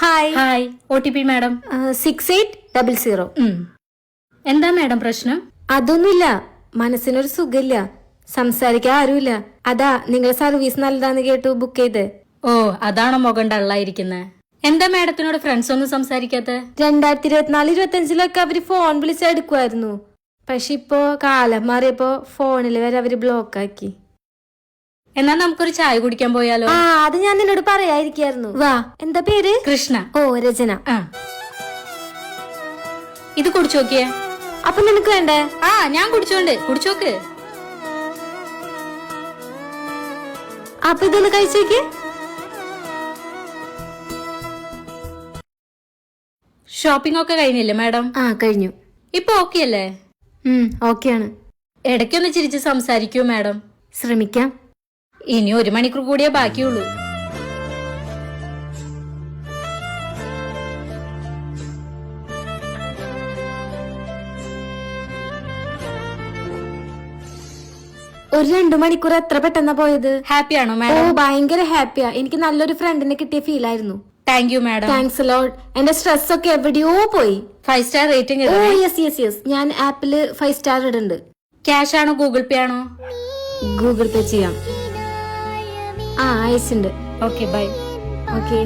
Hi hi OTP madam 6800. എന്താ madam പ്രശ്നം? അതൊന്നുമില്ല, മനസ്സിനൊരു സുഖമില്ല, സംസാരിക്കാൻ ആരുമില്ല. അതാ നിങ്ങളുടെ സർവീസ് നല്ലതാന്ന് കേട്ടു ബുക്ക് ചെയ്ത്. ഓ അതാണോ മുഖം ഡള്ളായിരിക്കുന്നത്? എന്താ മാഡത്തിനോട് ഫ്രണ്ട്സ് ഒന്നും സംസാരിക്കാത്ത? 2024-25 അവര് ഫോൺ വിളിച്ചെടുക്കുമായിരുന്നു. പക്ഷെ ഇപ്പോ കാലം മാറിയപ്പോ ഫോണിൽ വരെ അവര് ബ്ലോക്ക് ആക്കി. എന്നാ നമുക്കൊരു ചായ കുടിക്കാൻ പോയാലോ? ആ അത് ഞാൻ നിന്നോട് പറയാതിരിക്കായിരുന്നു. വാ. എന്താ പേര്? കൃഷ്ണ. ഓ രചന. ഇത് കുടിച്ചു നോക്കിയേ. അപ്പൊ നിനക്ക് വേണ്ടേ? ഞാൻ കുടിച്ചോക്ക്. അപ്പൊ ഇതൊന്ന് കഴിച്ചേക്ക്. ഷോപ്പിംഗ് ഒക്കെ കഴിഞ്ഞില്ലേ മാഡം? കഴിഞ്ഞു. ഇപ്പൊ ഓക്കെ അല്ലേ? ഓക്കെയാണ്. ഇടയ്ക്കൊന്ന് ചിരിച്ച് സംസാരിക്കൂ മാഡം. ശ്രമിക്കാം. ഇനി 1 മണിക്കൂർ കൂടിയേ ബാക്കിയുള്ളൂ. ഒരു 2 മണിക്കൂർ എത്ര പെട്ടെന്നാ പോയത്. ഹാപ്പിയാണോ ഓ മാഡം? ഭയങ്കര ഹാപ്പിയാ. എനിക്ക് നല്ലൊരു ഫ്രണ്ടിനെ കിട്ടിയ ഫീൽ ആയിരുന്നു. Thank you madam. Thanks load. എന്റെ സ്ട്രെസ് ഒക്കെ എവിടെയോ പോയി. 5 സ്റ്റാർ റേറ്റിംഗ്. ഓ യെസ്. ഞാൻ ആപ്പില് 5 സ്റ്റാർ ഇടുന്നുണ്ട്. ക്യാഷ് ആണോ ഗൂഗിൾ പേ ആണോ? ഗൂഗിൾ പേ ചെയ്യാം. അയച്ചുണ്ട്. Okay bye. ഓക്കെ.